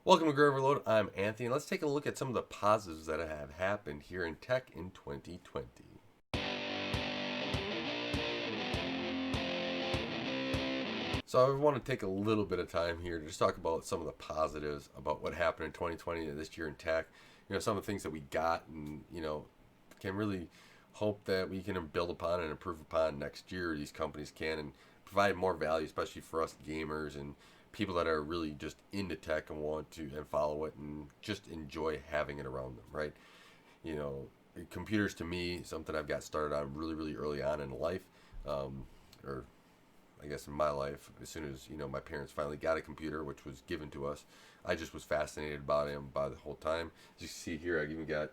Welcome to Grow Overload. I'm Anthony, and let's take a look at some of the positives that have happened here in tech in 2020. So I want to take a little bit of time here to just talk about some of the positives about what happened in 2020 and this year in tech. Some of the things that we got and, can really hope that we can build upon and improve upon next year. These companies can and provide more value, especially for us gamers and people that are really just into tech and want to and follow it and just enjoy having it around them, right? You know, Computers to me, something I've got started on really, really early on in life, or I guess in my life, as soon as my parents finally got a computer, which was given to us, I just was fascinated about him by the whole time. As you see here, I even got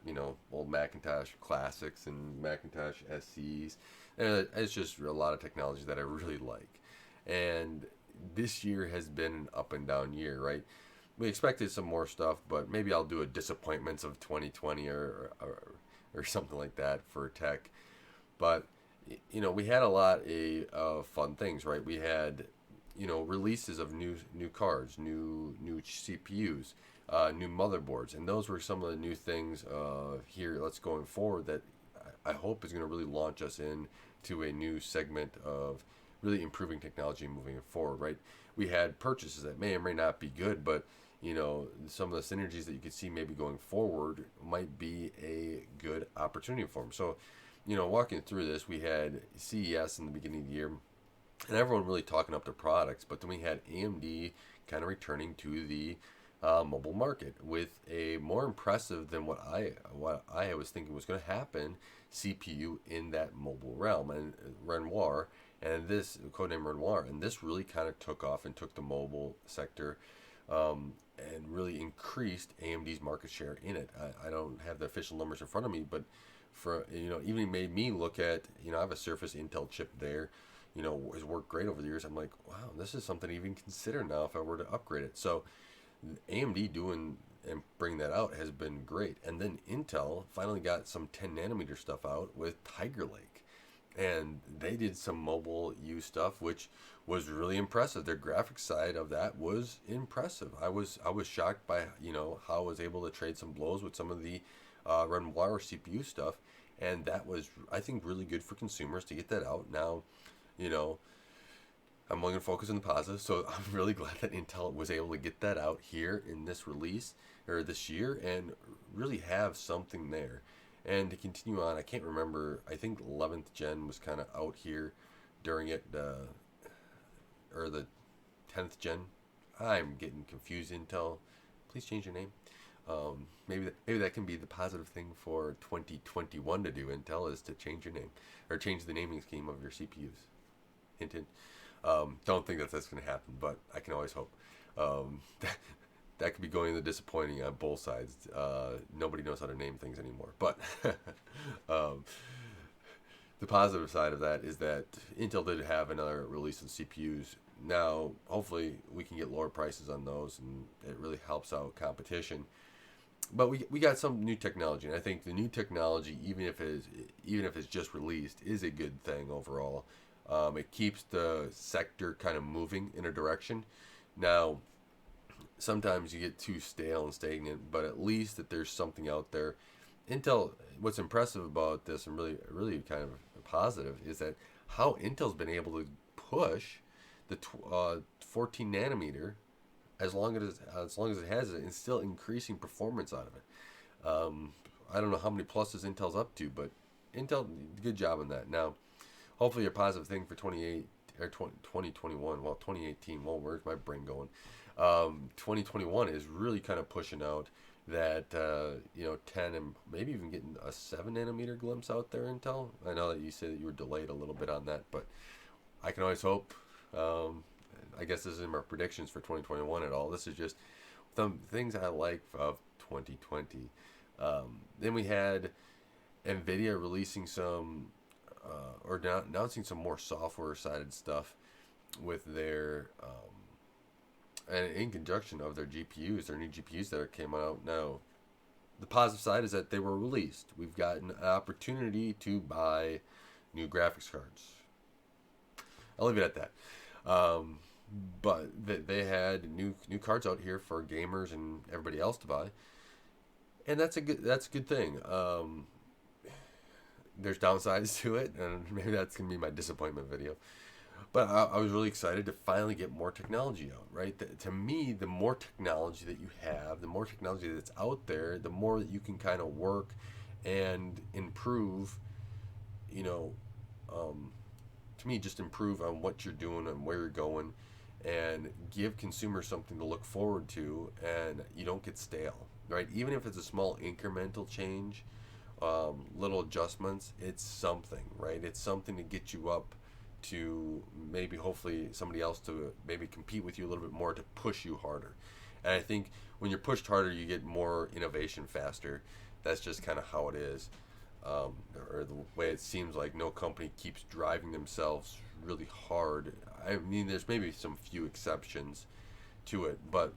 old Macintosh classics and Macintosh SCs, and it's just a lot of technology that I really like. And this year has been an up and down year, right? We expected some more stuff, but maybe I'll do a disappointments of 2020 or something like that for tech. But we had a lot of fun things, right? We had releases of new cards, new CPUs, new motherboards, and those were some of the new things here. Let's going forward that I hope is going to really launch us into a new segment of really improving technology moving forward, right? We had purchases that may or may not be good, but some of the synergies that you could see maybe going forward might be a good opportunity for them. So walking through this, we had CES in the beginning of the year, and everyone really talking up their products. But then we had AMD kind of returning to the mobile market with a more impressive than what I was thinking was going to happen CPU in that mobile realm, and Renoir, and this codename Renoir, and this really kind of took off and took the mobile sector. And really increased AMD's market share in it. I don't have the official numbers in front of me, but for even made me look at I have a Surface Intel chip there, has worked great over the years. I'm like, wow, this is something to even consider now if I were to upgrade it. So AMD doing and bringing that out has been great. And then Intel finally got some 10 nanometer stuff out with Tiger Lake, and they did some mobile use stuff, which was really impressive. Their graphics side of that was impressive. I was shocked by how I was able to trade some blows with some of the Renoir CPU stuff, and that was, I think, really good for consumers to get that out. Now, I'm only going to focus on the positive, so I'm really glad that Intel was able to get that out here in this release or this year and really have something there. And to continue on, I can't remember. I think 11th gen was kind of out here during it, or the 10th gen. I'm getting confused. Intel, please change your name. Maybe that can be the positive thing for 2021 to do. Intel is to change your name or change the naming scheme of your CPUs. Hint, hint. Don't think that's going to happen, but I can always hope. That could be going to the disappointing on both sides. Nobody knows how to name things anymore. But the positive side of that is that Intel did have another release of CPUs. Now, hopefully, we can get lower prices on those, and it really helps out competition. But we got some new technology, and I think the new technology, even if it's just released, is a good thing overall. It keeps the sector kind of moving in a direction. Now, sometimes you get too stale and stagnant, but at least that there's something out there. Intel, what's impressive about this and really, really kind of positive is that how Intel's been able to push the 14 nanometer as long as it has it and still increasing performance out of it. I don't know how many pluses Intel's up to, but Intel, good job on that. Now, hopefully a positive thing for 2021. Well, 2018. Well, where's my brain going? 2021 is really kind of pushing out that 10 and maybe even getting a 7 nanometer glimpse out there. Intel. I know that you said that you were delayed a little bit on that, but I can always hope. I guess this isn't my predictions for 2021 at all. This is just some things I like of 2020. Then we had Nvidia releasing some or announcing some more software-sided stuff with their and in conjunction of their GPUs, their new GPUs that came out. Now, the positive side is that they were released. We've gotten an opportunity to buy new graphics cards. I'll leave it at that. but they had new cards out here for gamers and everybody else to buy, and that's a good thing. There's downsides to it, and maybe that's gonna be my disappointment video. But I was really excited to finally get more technology out. Right, to me, the more technology that you have, the more technology that's out there, the more that you can kind of work and improve. You know, um, to me, just improve on what you're doing and where you're going, and give consumers something to look forward to, and you don't get stale. Right, even if it's a small incremental change, little adjustments, it's something, right? It's something to get you up to maybe hopefully somebody else to maybe compete with you a little bit more, to push you harder. And I think when you're pushed harder, you get more innovation faster. That's just kind of how it is. Or the way it seems like no company keeps driving themselves really hard. I mean, there's maybe some few exceptions to it, but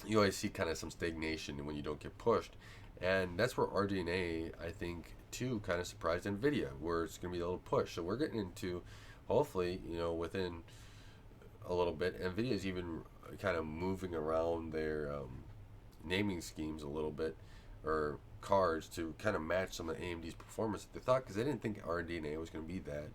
you always see kind of some stagnation when you don't get pushed. And that's where RDNA, I think, too, kind of surprised Nvidia, where it's going to be a little push. So we're getting into, hopefully, within a little bit, Nvidia's even kind of moving around their naming schemes a little bit, or cards, to kind of match some of AMD's performance that they thought, because they didn't think RDNA was going to be that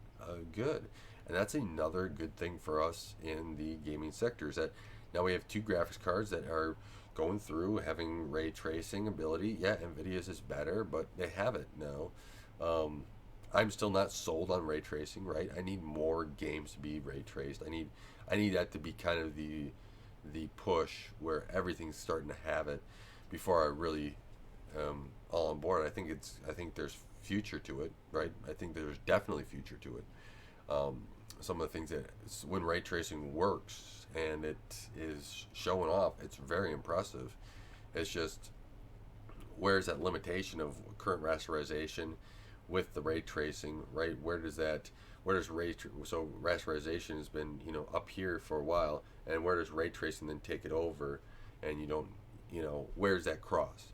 good. And that's another good thing for us in the gaming sector, is that now we have two graphics cards that are going through having ray tracing ability. Yeah, Nvidia's is better, but they have it now. I'm still not sold on ray tracing, right? I need more games to be ray traced. I need that to be kind of the push where everything's starting to have it before I really all on board. I think there's future to it, right? I think there's definitely future to it. Some of the things that, when ray tracing works and it is showing off, it's very impressive. It's just, where's that limitation of current rasterization with the ray tracing, right? Where does so rasterization has been, up here for a while, and where does ray tracing then take it over? And you don't, where's that cross,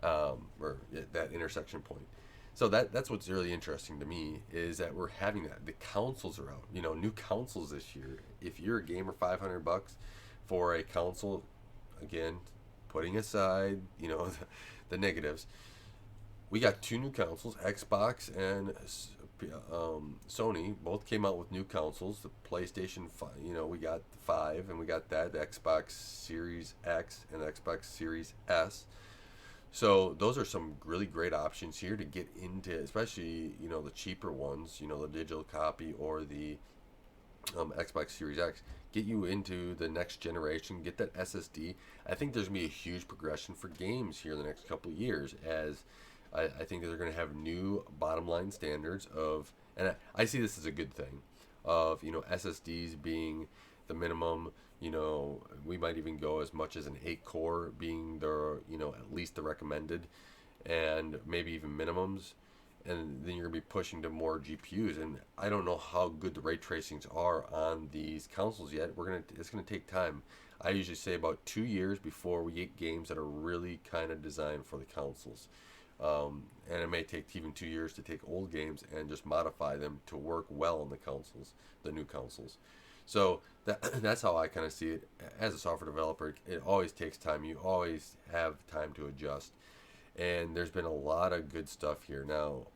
or that intersection point? So that's what's really interesting to me, is that we're having that. The consoles are out. New consoles this year. If you're a gamer, $500 for a console, again, putting aside the negatives, we got two new consoles. Xbox and Sony both came out with new consoles. The PlayStation 5, we got the 5, and we got the Xbox Series X and the Xbox Series S. So those are some really great options here to get into, especially the cheaper ones, the digital copy or the Xbox Series X. Get you into the next generation, get that SSD. I think there's gonna be a huge progression for games here in the next couple of years, as I think they're gonna have new bottom line standards of, and I see this as a good thing, of SSDs being the minimum. We might even go as much as an 8 core being the, at least the recommended, and maybe even minimums. And then you're going to be pushing to more GPUs. And I don't know how good the ray tracings are on these consoles yet. It's going to take time. I usually say about 2 years before we get games that are really kind of designed for the consoles. And it may take even 2 years to take old games and just modify them to work well on the consoles, the new consoles. So that's how I kind of see it. As a software developer, it always takes time. You always have time to adjust. And there's been a lot of good stuff here. Now,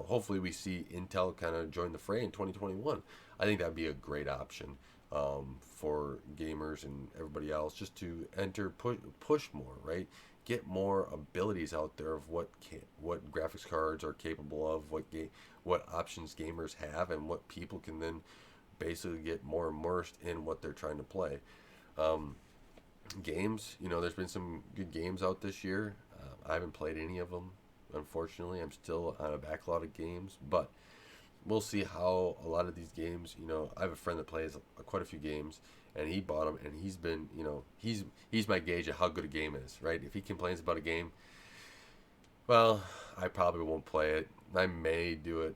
hopefully we see Intel kind of join the fray in 2021. I think that'd be a great option for gamers and everybody else, just to push more, right? Get more abilities out there of what graphics cards are capable of, what options gamers have, and what people can then basically get more immersed in what they're trying to play. Games, there's been some good games out this year. I haven't played any of them, unfortunately. I'm still on a backlog of games, but we'll see how a lot of these games, I have a friend that plays quite a few games, and he bought them, and he's been, he's my gauge of how good a game is, right? If he complains about a game, well, I probably won't play it. I may do it,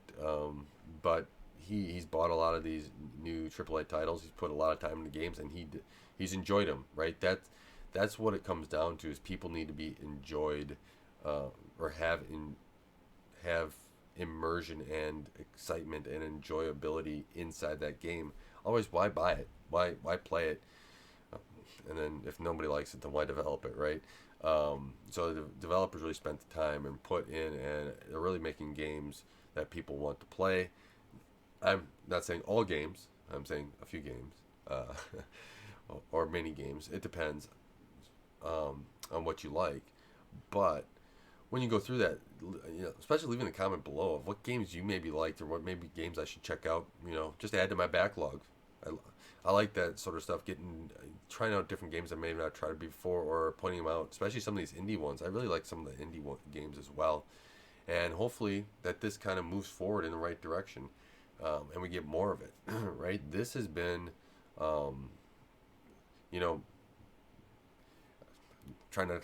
but he's bought a lot of these new AAA titles. He's put a lot of time into games, and he's enjoyed them, right? That's what it comes down to, is people need to be enjoyed, or have immersion and excitement and enjoyability inside that game. Otherwise, why buy it? Why play it? And then if nobody likes it, then why develop it, right? So the developers really spent the time and put in, and they're really making games that people want to play. I'm not saying all games. I'm saying a few games, uh, or many games. It depends on what you like. But when you go through that, especially leaving a comment below of what games you maybe liked or what maybe games I should check out, just add to my backlog. I, I like that sort of stuff, trying out different games I may have not tried before or pointing them out, especially some of these indie ones. I really like some of the games as well. And hopefully that this kind of moves forward in the right direction, and we get more of it, right? This has been, um, you know, trying to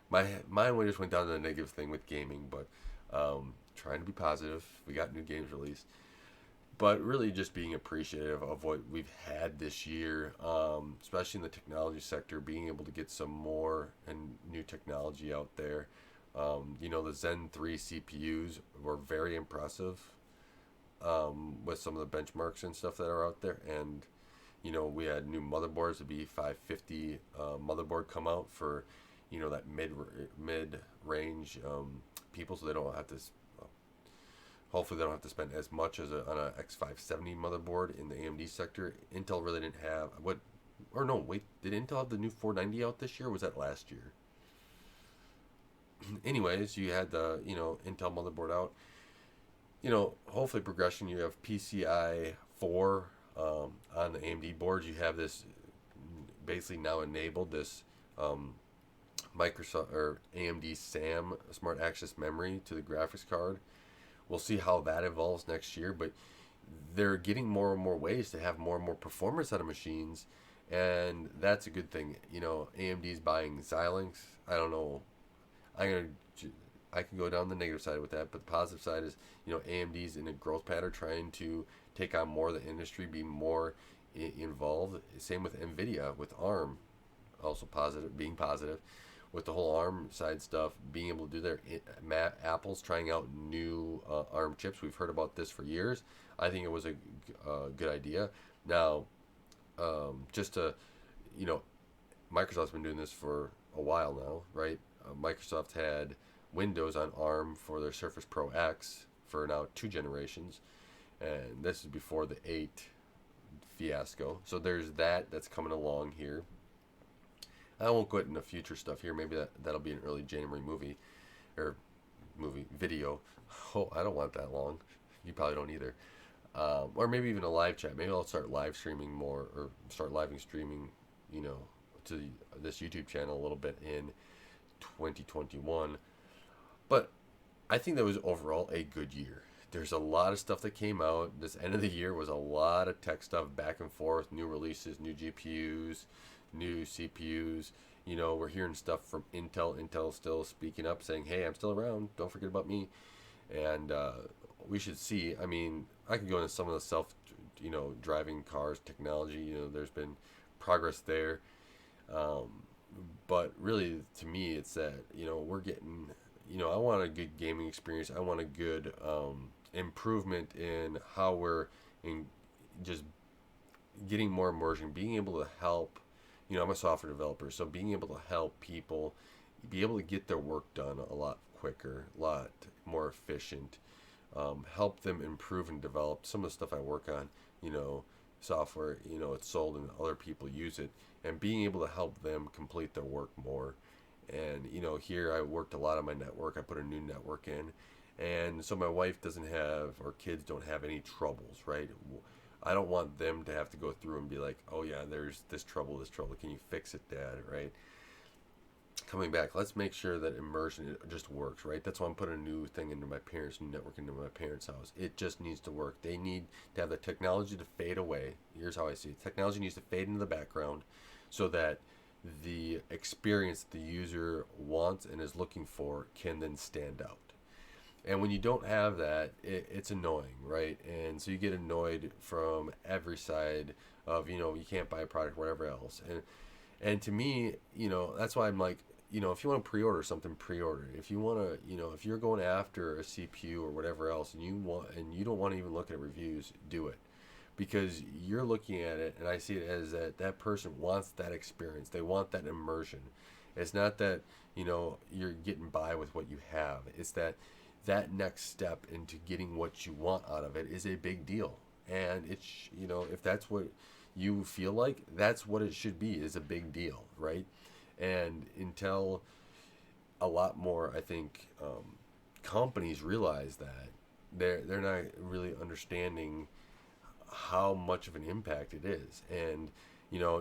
my mind just went down to the negative thing with gaming, but trying to be positive. We got new games released, but really just being appreciative of what we've had this year, especially in the technology sector, being able to get some more and new technology out there. The Zen 3 CPUs were very impressive, with some of the benchmarks and stuff that are out there, and we had new motherboards, the B550 motherboard come out for, that mid range people, so they don't have to. Hopefully, they don't have to spend as much as on a X570 motherboard in the AMD sector. Intel really didn't have what, or no, wait, did Intel have the new 490 out this year? Or was that last year? Anyways, you had the Intel motherboard out. Hopefully progression. You have PCI 4 on the AMD boards. You have this basically now enabled this Microsoft or AMD SAM Smart Access Memory to the graphics card. We'll see how that evolves next year, but they're getting more and more ways to have more and more performance out of machines, and that's a good thing. AMD's buying Xilinx. I don't know. I can go down the negative side with that, but the positive side is, AMD's in a growth pattern, trying to take on more of the industry, be more involved. Same with Nvidia, with ARM, also being positive with the whole ARM side stuff, being able to do their Apple's trying out new ARM chips. We've heard about this for years. I think it was a good idea. Now, just to, Microsoft's been doing this for a while now, right? Microsoft had Windows on ARM for their Surface Pro X for now 2 generations, and this is before the 8 fiasco. So there's that's coming along here. I won't go into future stuff here. Maybe that'll be an early January video. Oh, I don't want that long. You probably don't either. Or maybe even a live chat. Maybe I'll start live streaming more, or start live streaming, to this YouTube channel a little bit in 2021. But I think that was overall a good year. There's a lot of stuff that came out. This end of the year was a lot of tech stuff back and forth, new releases, new GPUs, new CPUs. We're hearing stuff from Intel. Intel still speaking up, saying, hey, I'm still around. Don't forget about me. And we should see. I mean, I could go into some of the driving cars technology. There's been progress there. But really, to me, it's that, we're getting, I want a good gaming experience. I want a good improvement in how we're just getting more immersion, being able to help. I'm a software developer, so being able to help people be able to get their work done a lot quicker, a lot more efficient, help them improve and develop some of the stuff I work on, software, it's sold and other people use it, and being able to help them complete their work more. And, here I worked a lot on my network. I put a new network in. And so my wife doesn't have, or kids don't have any troubles, right? I don't want them to have to go through and be like, oh yeah, there's this trouble. Can you fix it, Dad? Right? Coming back, let's make sure that immersion just works, right? That's why I'm putting a new thing into my parents' new network into my parents' house. It just needs to work. They need to have the technology to fade away. Here's how I see it. Technology needs to fade into the background so that the experience the user wants and is looking for can then stand out. And when you don't have that, it's annoying, right? And so you get annoyed from every side of, you can't buy a product, whatever else. And to me, that's why I'm like, if you want to pre-order something, pre-order it. If you want to, if you're going after a CPU or whatever else, and you don't want to even look at reviews, do it. because you're looking at it, and I see it as that person wants that experience. They want that immersion. It's not that, you're getting by with what you have. It's that next step into getting what you want out of it is a big deal. And it's, if that's what you feel like, that's what it should be, is a big deal, right? And until a lot more, I think, companies realize that, they're not really understanding how much of an impact it is. And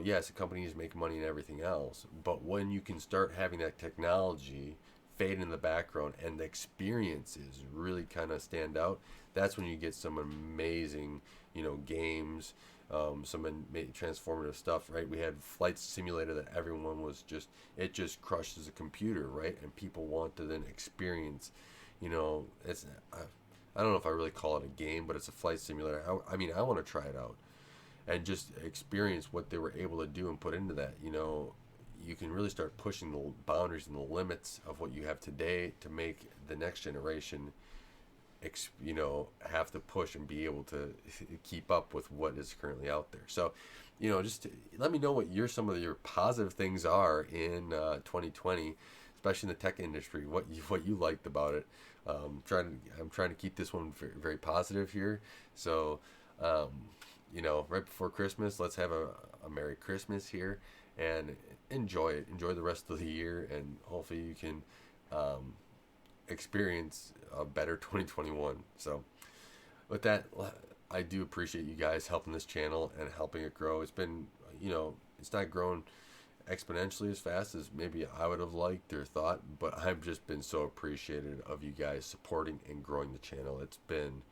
yes, companies make money and everything else, but when you can start having that technology fade in the background and the experiences really kind of stand out, that's when you get some amazing, games, transformative stuff, right? We had Flight Simulator that everyone was just crushes a computer, right? And people want to then experience, it's I don't know if I really call it a game, but it's a flight simulator. I mean, I want to try it out and just experience what they were able to do and put into that. You can really start pushing the boundaries and the limits of what you have today to make the next generation, have to push and be able to keep up with what is currently out there. So, just let me know what some of your positive things are in 2020, especially in the tech industry. What you liked about it. I'm trying to keep this one very, very positive here. So, right before Christmas, let's have a Merry Christmas here and enjoy it. Enjoy the rest of the year, and hopefully you can experience a better 2021. So, with that, I do appreciate you guys helping this channel and helping it grow. It's been, it's not grown exponentially as fast as maybe I would have liked or thought, but I've just been so appreciative of you guys supporting and growing the channel. It's been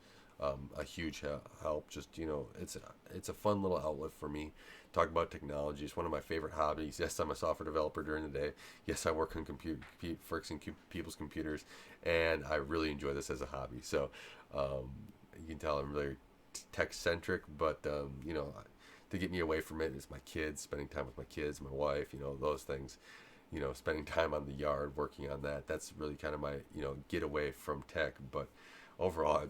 a huge help. Just, it's a fun little outlet for me. Talk about technology. It's one of my favorite hobbies. Yes, I'm a software developer during the day. Yes, I work on fixing people's computers, and I really enjoy this as a hobby. So you can tell I'm really tech centric, but to get me away from it is my kids, spending time with my kids, my wife, those things, spending time on the yard, working on that. That's really kind of my, get away from tech. But overall,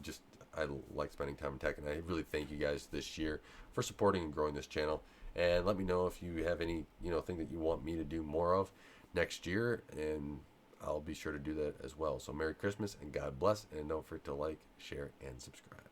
I like spending time in tech, and I really thank you guys this year for supporting and growing this channel. And let me know if you have any, thing that you want me to do more of next year, and I'll be sure to do that as well. So Merry Christmas and God bless, and don't forget to like, share, and subscribe.